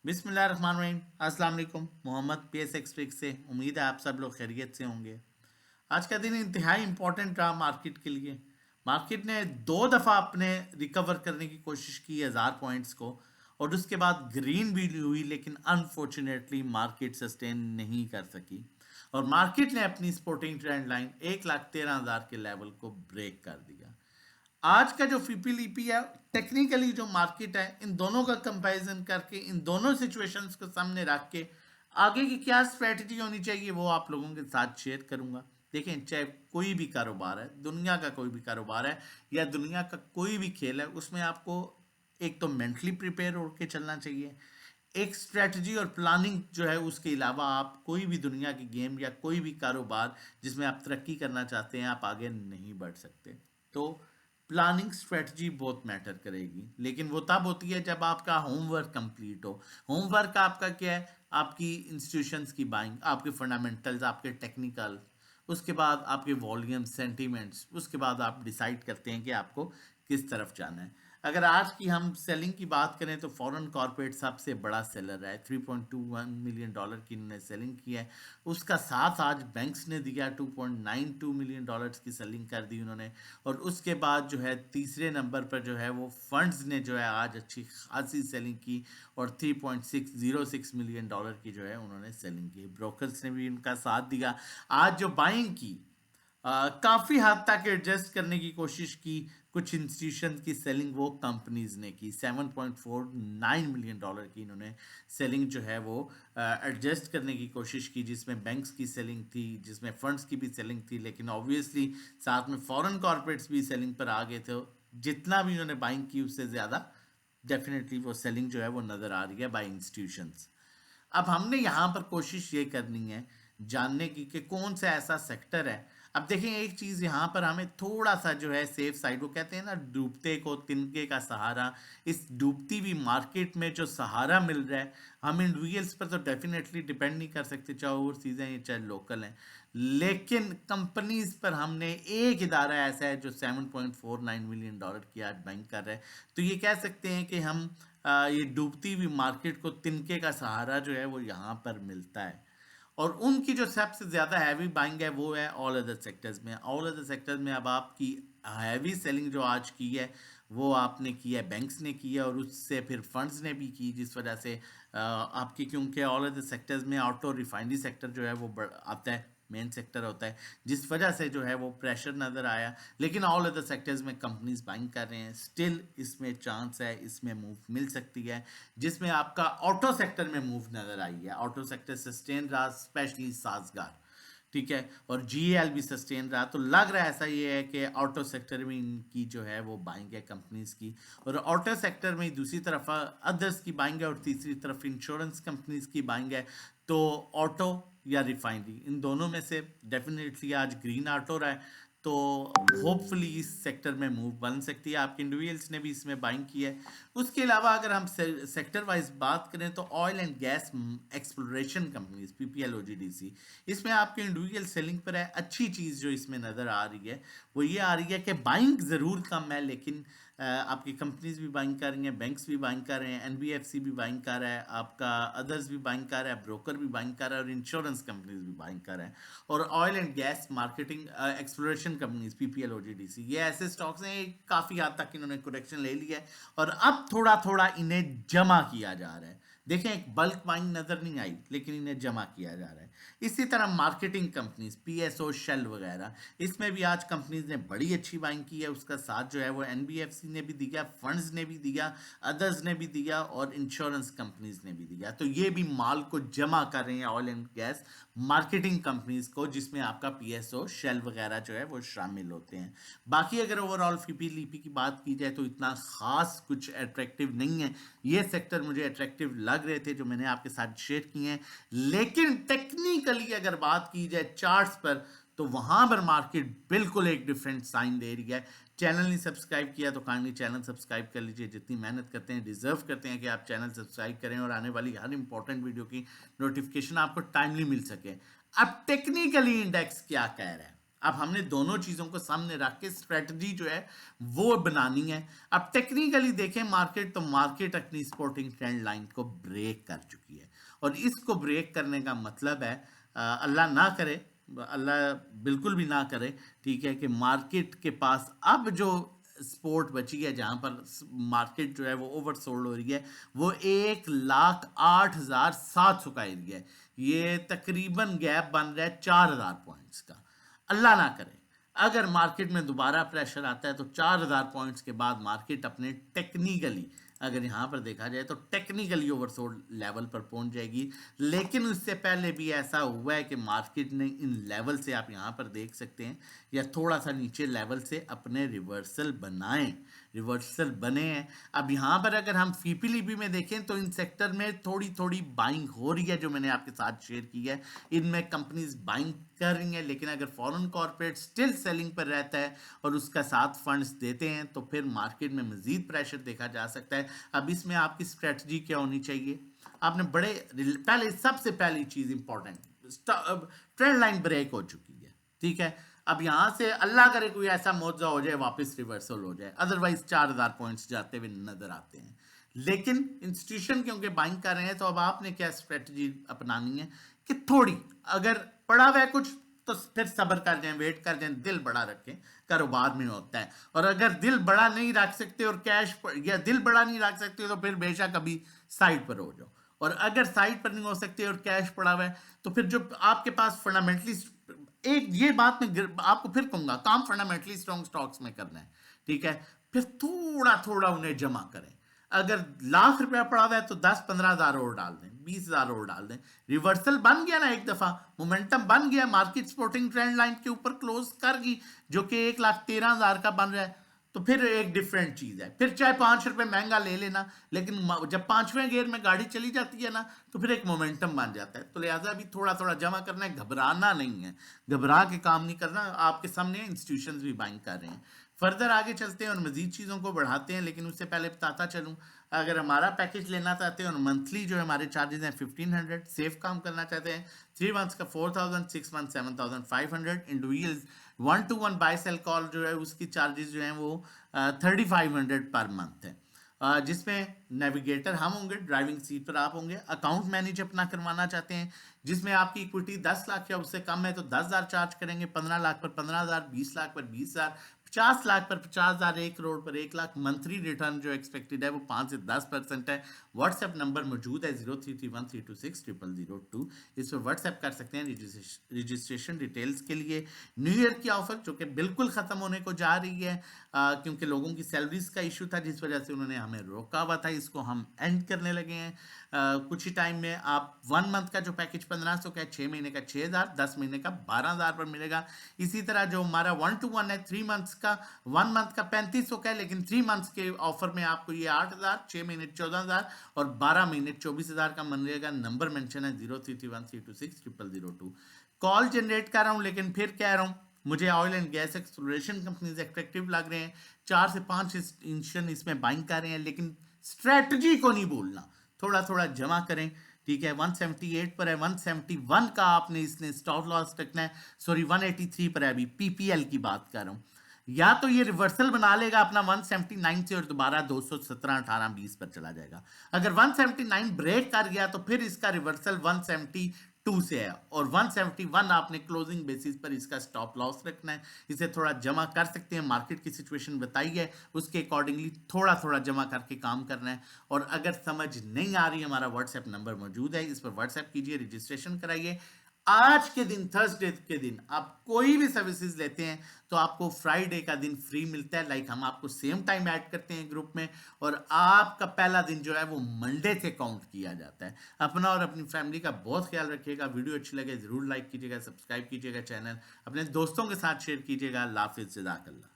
बिस्मिल्लाहिर्रहमानिर्रहीम। अस्सलाम वालेकुम। मोहम्मद पीएस एक्सपेक्ट से उम्मीद है आप सब लोग खैरियत से होंगे। आज का दिन इंतहाई इंपॉर्टेंट रहा मार्केट के लिए। मार्केट ने दो दफ़ा अपने रिकवर करने की कोशिश की 1000 पॉइंट्स को, और उसके बाद ग्रीन भी हुई, लेकिन अनफॉर्चुनेटली मार्केट सस्टेन नहीं कर सकी। और मार्केट ने अपनी सपोर्टिंग ट्रेंड लाइन 1,13,000 के लेवल को ब्रेक कर दिया। आज का जो फीपीलीपी है, टेक्निकली जो मार्केट है, इन दोनों का कंपैरिजन करके, इन दोनों सिचुएशंस को सामने रख के आगे की क्या स्ट्रेटजी होनी चाहिए वो आप लोगों के साथ शेयर करूंगा। देखें, चाहे कोई भी कारोबार है, दुनिया का कोई भी कारोबार है या दुनिया का कोई भी खेल है, उसमें आपको एक तो मेंटली प्रिपेयर होकर चलना चाहिए, एक स्ट्रेटजी और प्लानिंग जो है उसके अलावा आप कोई भी दुनिया की गेम या कोई भी कारोबार जिसमें आप तरक्की करना चाहते हैं, आप आगे नहीं बढ़ सकते। तो प्लानिंग स्ट्रेटजी बहुत मैटर करेगी, लेकिन वो तब होती है जब आपका होमवर्क कंप्लीट हो। होमवर्क आपका क्या है? आपकी इंस्टीट्यूशंस की बाइंग, आपके फंडामेंटल्स, आपके टेक्निकल, उसके बाद आपके वॉल्यूम सेंटीमेंट्स, उसके बाद आप डिसाइड करते हैं कि आपको किस तरफ जाना है। अगर आज की हम सेलिंग की बात करें तो फॉरेन कॉर्पोरेट सबसे बड़ा सेलर है, $3.21 मिलियन की इन्होंने सेलिंग की है। उसका साथ आज बैंक्स ने दिया, $2.92 मिलियन की सेलिंग कर दी उन्होंने। और उसके बाद जो है तीसरे नंबर पर जो है वो फंड्स ने जो है आज अच्छी खासी सेलिंग की, और $3.606 मिलियन की जो है उन्होंने सेलिंग की। ब्रोकर्स ने भी उनका साथ दिया। आज जो बाइंग की काफ़ी हद तक एडजस्ट करने की कोशिश की, कुछ इंस्टीट्यूशन की सेलिंग वो कंपनीज ने की। $7.49 मिलियन की इन्होंने सेलिंग जो है वो एडजस्ट करने की कोशिश की, जिसमें बैंक्स की सेलिंग थी, जिसमें फंड्स की भी सेलिंग थी, लेकिन ऑब्वियसली साथ में फॉरेन कॉर्पोरेट्स भी सेलिंग पर आ गए थे। जितना भी इन्होंने बाइंग की उससे ज़्यादा डेफिनेटली वो सेलिंग जो है वो नज़र आ रही है बाय इंस्टीट्यूशंस। अब हमने यहाँ पर कोशिश ये करनी है जानने की कि कौन सा ऐसा सेक्टर है। अब देखें, एक चीज़ यहाँ पर हमें थोड़ा सा जो है सेफ साइड, वो कहते हैं ना, डूबते को तिनके का सहारा। इस डूबती हुई मार्केट में जो सहारा मिल रहा है, हम इंडिविजुअल्स पर तो डेफिनेटली डिपेंड नहीं कर सकते, चाहे ओवरसीज हैं या चाहे लोकल हैं, लेकिन कंपनीज पर हमने, एक इदारा ऐसा है जो $7.49 मिलियन की आज बैंक कर रहा है। तो ये कह सकते हैं कि हम ये डूबती हुई मार्केट को तिनके का सहारा जो है वो यहाँ पर मिलता है। और उनकी जो सबसे ज़्यादा हैवी बाइंग है वो है ऑल अदर सेक्टर्स में। ऑल अदर सेक्टर्स में अब आपकी हैवी सेलिंग जो आज की है वो आपने की है, बैंक्स ने की है, और उससे फिर फंड्स ने भी की, जिस वजह से आपकी, क्योंकि ऑल अदर सेक्टर्स में ऑटो रिफाइनरी सेक्टर जो है वो आता है, मेन सेक्टर होता है, जिस वजह से जो है वो प्रेशर नज़र आया। लेकिन ऑल अदर सेक्टर्स में कंपनीज बाइंग कर रहे हैं। स्टिल इसमें चांस है, इसमें मूव मिल सकती है, जिसमें आपका ऑटो सेक्टर में मूव नज़र आई है। ऑटो सेक्टर सस्टेन रहा, स्पेशली साजगार, ठीक है, और जीएल भी सस्टेन रहा। तो लग रहा है ऐसा ये है कि ऑटो सेक्टर में इनकी जो है वो बाइंग है कंपनीज की, और ऑटो सेक्टर में दूसरी तरफ अदर्स की बाइंग है, और तीसरी तरफ इंश्योरेंस कंपनीज की बाइंग है। तो ऑटो या रिफाइनरी, इन दोनों में से डेफिनेटली आज ग्रीन ऑटो रहा है। तो होपफुली इस सेक्टर में मूव बन सकती है। आपके इंडिविजुअल्स ने भी इसमें बाइंग की है। उसके अलावा अगर हम सेक्टर वाइज बात करें तो oil and gas exploration companies, PPL, इसमें आपके इंडिविजुअल सेलिंग पर है। अच्छी चीज़ जो इसमें नज़र आ रही है वो ये आ रही है कि बाइंग ज़रूर कम है, लेकिन आपकी कंपनीज भी बाइंग कर रही हैं, बैंक्स भी बाइंग कर रहे हैं, एनबीएफसी भी बाइंग कर रहा है, आपका अदर्स भी बाइंग कर रहा है, ब्रोकर भी बाइंग कर रहा है, और इंश्योरेंस कंपनीज भी बाइंग कर रहे हैं। और oil and gas marketing exploration companies, PPL, ये ऐसे स्टॉक्स हैं, काफ़ी हद तक इन्होंने करेक्शन ले लिया है, और अब थोड़ा थोड़ा इन्हें जमा किया जा रहा है। देखें, एक बल्क बाइंग नज़र नहीं आई, लेकिन इन्हें जमा किया जा रहा है। इसी तरह मार्केटिंग कंपनीज, पीएसओ, शेल वगैरह, इसमें भी आज कंपनीज ने बड़ी अच्छी बाइंग की है। उसका साथ जो है वो एनबीएफसी ने भी दिया, फंड्स ने भी दिया, अदर्स ने भी दिया, और इंश्योरेंस कंपनीज ने भी दिया। तो ये भी माल को जमा कर रहे हैं oil and gas marketing companies को, जिसमें आपका पीएसओ, शेल वगैरह जो है वो शामिल होते हैं। बाकी अगर ओवरऑल फीपीलीपी की बात की जाए तो इतना खास कुछ अट्रैक्टिव नहीं है। ये सेक्टर मुझे अट्रैक्टिव लग रहे थे जो मैंने आपके साथ शेयर किए हैं, लेकिन टेक्निकली अगर बात की जाए चार्ट्स पर, तो वहां पर मार्केट बिल्कुल एक डिफरेंट साइन दे रही है। चैनल नहीं सब्सक्राइब किया तो काइंडली चैनल सब्सक्राइब कर लीजिए। जितनी मेहनत करते हैं, डिजर्व करते हैं कि आप चैनल सब्सक्राइब करें और आने वाली हर इंपॉर्टेंट वीडियो की नोटिफिकेशन आपको टाइमली मिल सके। अब टेक्निकली इंडेक्स क्या कह रहा है? अब हमने दोनों चीज़ों को सामने रख के स्ट्रेटजी जो है वो बनानी है। अब टेक्निकली देखें मार्केट, तो मार्केट अपनी सपोर्टिंग ट्रेंड लाइन को ब्रेक कर चुकी है, और इसको ब्रेक करने का मतलब है अल्लाह ना करे, अल्लाह बिल्कुल भी ना करे, ठीक है, कि मार्केट के पास अब जो सपोर्ट बची है, जहां पर मार्केट जो है वो ओवरसोल्ड हो रही है, वो 1,08,700 का एरिया है। ये तकरीबन गैप बन रहा है 4,000 पॉइंट्स का। अल्लाह ना करे अगर मार्केट में दोबारा प्रेशर आता है तो 4,000 पॉइंट्स के बाद मार्केट अपने टेक्निकली, अगर यहाँ पर देखा जाए तो टेक्निकली ओवरसोल्ड लेवल पर पहुंच जाएगी। लेकिन उससे पहले भी ऐसा हुआ है कि मार्केट ने इन लेवल से, आप यहाँ पर देख सकते हैं, या थोड़ा सा नीचे लेवल से अपने रिवर्सल बनाए, रिवर्सल बने हैं। अब यहाँ पर अगर हम फीपीलीबी में देखें तो इन सेक्टर में थोड़ी थोड़ी बाइंग हो रही है, जो मैंने आपके साथ शेयर की है, इनमें कंपनीज बाइंग कर रही हैं। लेकिन अगर फॉरेन कॉर्पोरेट स्टिल सेलिंग पर रहता है और उसका साथ फंड्स देते हैं तो फिर मार्केट में मजीद प्रेशर देखा जा सकता है। अब इसमें आपकी स्ट्रेटजी क्या होनी चाहिए? आपने पहले सबसे पहली चीज इंपॉर्टेंट, ट्रेंड लाइन ब्रेक हो चुकी है, ठीक है। अब यहां से अल्लाह करे कोई ऐसा मौजा हो जाए, वापस रिवर्सल हो जाए, अदरवाइज 4,000 पॉइंट्स जाते हुए नजर आते हैं। लेकिन इंस्टीट्यूशन क्योंकि बाइंग कर रहे हैं, तो अब आपने क्या स्ट्रेटजी अपनानी है कि थोड़ी, अगर पड़ा हुआ है कुछ तो फिर सब्र कर जाएं, वेट कर जाएं, दिल बड़ा रखें, कारोबार में होता है। और अगर दिल बड़ा नहीं रख सकते और या दिल बड़ा नहीं रख सकते तो फिर बेशक अभी साइड पर हो जाओ। और अगर साइड पर नहीं हो सकते और कैश पड़ा हुआ है, तो फिर जो आपके पास फंडामेंटली, एक ये बात मैं आपको फिर कहूंगा, काम फंडामेंटली स्ट्रॉन्ग स्टॉक्स में करना है, ठीक है। फिर थोड़ा थोड़ा उन्हें जमा करें। अगर लाख रुपया पड़ा हुआ है तो 10-15 हज़ार और डाल दें, 20,000 और डाल दें। रिवर्सल बन गया ना, एक दफा मोमेंटम बन गया, मार्केट सपोर्टिंग ट्रेंड लाइन के ऊपर क्लोज कर गई, जो कि 1,13,000 का बन रहा है, तो फिर एक डिफरेंट चीज है। फिर चाहे 5 रुपए महंगा ले लेना, लेकिन जब 5वें गियर में गाड़ी चली जाती है ना, तो फिर एक मोमेंटम बन जाता है। तो लिहाजा भी थोड़ा थोड़ा जमा करना है, घबराना नहीं है, घबरा के काम नहीं करना। आपके सामने इंस्टीट्यूशंस भी बाइंग कर रहे हैं। फर्दर आगे चलते हैं और मजीद चीज़ों को बढ़ाते हैं, लेकिन उससे पहले बताता चलूँ, अगर हमारा पैकेज लेना चाहते हैं और मंथली जो है हमारे चार्जेस हैं 1,500, सेफ काम करना चाहते हैं 3 मंथ्स का 4,000, 6 month 7,500, individual 1-to-1 by cell call जो है उसकी चार्जेस जो हैं वो 3,500 पर मंथ है, जिसमें नेविगेटर हम होंगे, ड्राइविंग सीट पर आप होंगे। अकाउंट मैनेज अपना करवाना चाहते हैं जिसमें आपकी इक्विटी 10 लाख या उससे कम है तो 10,000 चार्ज करेंगे, 15 लाख पर 15,000, 20 लाख पर 20,000, 50 लाख पर 50,000, 1 करोड़ पर 1 लाख। मंथली रिटर्न जो एक्सपेक्टेड है वो 5 से 10% है। व्हाट्सएप नंबर मौजूद है 0331326002, इस पर व्हाट्सएप कर सकते हैं रजिस्ट्रेशन डिटेल्स के लिए। न्यू ईयर की ऑफर जो कि बिल्कुल ख़त्म होने को जा रही है, क्योंकि लोगों की सैलरीज का इशू था जिस वजह से उन्होंने हमें रोका हुआ था, इसको हम एंड करने लगे हैं कुछ ही टाइम में। आप 1 मंथ का जो पैकेज 1,500 का है, 6 महीने का 6,000, 10 महीने का 12,000 पर मिलेगा। इसी तरह जो हमारा 1-to-1 है 3 मंथ्स का, 1 मंथ का 3,500 का है, लेकिन 3 मंथ्स के ऑफर में आपको ये 8,000, 6 महीने 14,000 और 12 महीने 24,000 का मिलेगा। नंबर मेंशन है 0331326002। कॉल जनरेट कर रहा हूँ, लेकिन फिर कह रहा हूँ मुझे oil and gas exploration companies attractive लग रहे हैं, 4 से 5 इंस्टीट्यूशन इसमें बाइंग कर रहे हैं, लेकिन स्ट्रेटजी को नहीं भूलना, थोड़ा थोड़ा जमा करें, ठीक है। 178 पर है, 171 का आपने इसने स्टॉप लॉस रखना है, सॉरी 183 पर है, अभी पीपीएल की बात कर रहा हूँ। या तो ये रिवर्सल बना लेगा अपना 179 से और दोबारा 217, 18, 20 पर चला जाएगा। अगर 179 ब्रेक कर गया तो फिर इसका रिवर्सल 172 से है, और 171 आपने क्लोजिंग बेसिस पर इसका स्टॉप लॉस रखना है। इसे थोड़ा जमा कर सकते हैं, मार्केट की सिचुएशन बताई है उसके अकॉर्डिंगली थोड़ा थोड़ा जमा करके काम करना है। और अगर समझ नहीं आ रही, हमारा व्हाट्सएप नंबर मौजूद है, इस पर व्हाट्सएप कीजिए, रजिस्ट्रेशन कराइए। आज के दिन, थर्सडे के दिन आप कोई भी सर्विसेज लेते हैं तो आपको फ्राइडे का दिन फ्री मिलता है, लाइक हम आपको सेम टाइम ऐड करते हैं ग्रुप में, और आपका पहला दिन जो है वो मंडे से काउंट किया जाता है। अपना और अपनी फैमिली का बहुत ख्याल रखिएगा। वीडियो अच्छी लगे जरूर लाइक कीजिएगा, सब्सक्राइब कीजिएगा चैनल, अपने दोस्तों के साथ शेयर कीजिएगा। अल्लाह हाफिज़, जज़ाकल्लाह।